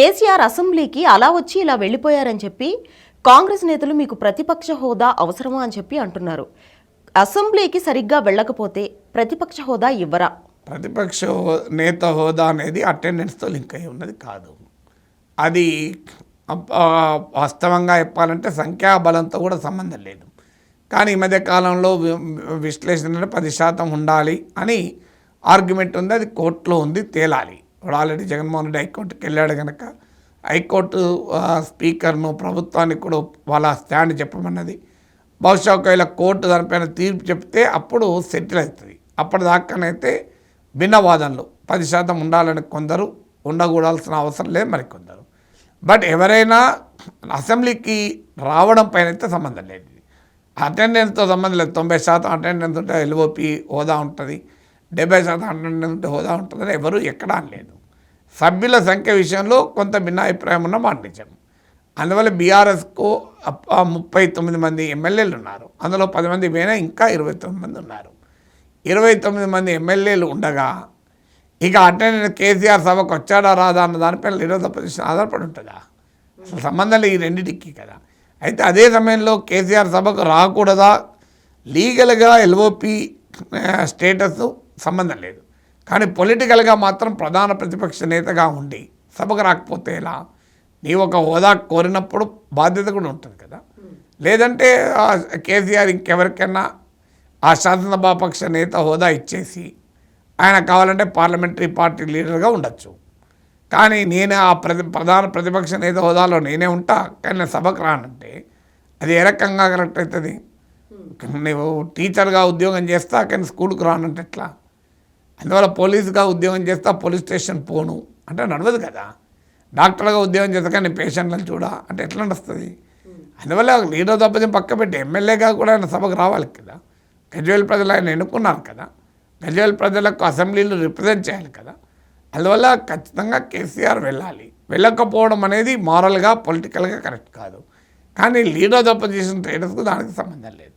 కేసీఆర్ అసెంబ్లీకి అలా వచ్చి ఇలా వెళ్ళిపోయారని చెప్పి కాంగ్రెస్ నేతలు మీకు ప్రతిపక్ష హోదా అవసరమా అని చెప్పి అంటున్నారు. అసెంబ్లీకి సరిగ్గా వెళ్ళకపోతే ప్రతిపక్ష హోదా ఇవ్వరా? ప్రతిపక్ష నేత హోదా అనేది అటెండెన్స్తో లింక్ అయి ఉన్నది కాదు. అది వాస్తవంగా చెప్పాలంటే సంఖ్యాబలంతో కూడా సంబంధం లేదు. కానీ ఈ మధ్య కాలంలో విశ్లేషణ 10% ఉండాలి అని ఆర్గ్యుమెంట్ ఉంది. అది కోర్టులో ఉంది, తేలాలి. ఇప్పుడు ఆల్రెడీ జగన్మోహన్ రెడ్డి హైకోర్టుకి వెళ్ళాడు కనుక హైకోర్టు స్పీకర్ను ప్రభుత్వానికి కూడా వాళ్ళ స్టాండ్ చెప్పమన్నది. బహుశా ఒకవేళ కోర్టు దానిపైన తీర్పు చెప్తే అప్పుడు సెటిల్ అవుతుంది. అప్పటిదాకానైతే భిన్న వాదనలు 10% ఉండాలని కొందరు, ఉండకూడాల్సిన అవసరం లేదు మరికొందరు. బట్ ఎవరైనా అసెంబ్లీకి రావడం పైన అయితే సంబంధం లేదు. అటెండెన్స్తో సంబంధం లేదు. 90% అటెండెన్స్ ఉంటే ఎల్ఓపి హోదా ఉంటుంది, 70% అటెండెన్స్ ఉంటే హోదా ఉంటుందని ఎవరు ఎక్కడా లేదు. సభ్యుల సంఖ్య విషయంలో కొంత భిన్నాభిప్రాయం ఉన్న మాట నిజం. అందువల్ల బీఆర్ఎస్కు 39 మంది ఎమ్మెల్యేలు ఉన్నారు. అందులో 10 మంది పోయినా ఇంకా 29 మంది ఉన్నారు. 29 మంది ఎమ్మెల్యేలు ఉండగా ఇక అటెండెన్స్ కేసీఆర్ సభకు వచ్చాడా రాదా అన్న దానిపైన ఈరోజు పొజిషన్ ఆధారపడి ఉంటుందా? అసలు సంబంధం లేదు ఈ రెండింటికి కదా. అయితే అదే సమయంలో కేసీఆర్ సభకు రాకూడదా, లీగల్గా ఎల్ఓపి స్టేటస్ సంబంధం లేదు. కానీ పొలిటికల్గా మాత్రం ప్రధాన ప్రతిపక్ష నేతగా ఉండి సభకు రాకపోతే ఎలా? నీ ఒక హోదా కోరినప్పుడు బాధ్యత కూడా ఉంటుంది కదా. లేదంటే కేసీఆర్ ఇంకెవరికైనా ఆ శాసనసభాపక్ష నేత హోదా ఇచ్చేసి ఆయన కావాలంటే పార్లమెంటరీ పార్టీ లీడర్గా ఉండొచ్చు. కానీ నేను ఆ ప్రధాన ప్రతిపక్ష నేత హోదాలో నేనే ఉంటా, కానీ నేను సభకు రానంటే అది ఏ రకంగా కరెక్ట్ అవుతుంది? నువ్వు టీచర్గా ఉద్యోగం చేస్తా కానీ స్కూల్కి రానంటే ఎట్లా? అందువల్ల పోలీసుగా ఉద్యోగం చేస్తా పోలీస్ స్టేషన్ పోను అంటే నడవదు కదా. డాక్టర్గా ఉద్యోగం చేస్తా కానీ పేషెంట్లను చూడా అంటే ఎట్లా నడుస్తుంది? అందువల్ల లీడర్ తప్పది పక్క పెట్టి ఎమ్మెల్యేగా కూడా ఆయన సభకు రావాలి కదా. గజ్వేల్ ప్రజలు ఆయన ఎన్నుకున్నారు కదా. గజ్వేల్ ప్రజలకు అసెంబ్లీలో రిప్రజెంట్ చేయాలి కదా. అందువల్ల ఖచ్చితంగా కేసీఆర్ వెళ్ళాలి. వెళ్ళకపోవడం అనేది మారల్గా పొలిటికల్గా కరెక్ట్ కాదు. కానీ లీడర్ ఆఫ్ ద అపోజిషన్ లీడర్స్కు దానికి సంబంధం లేదు.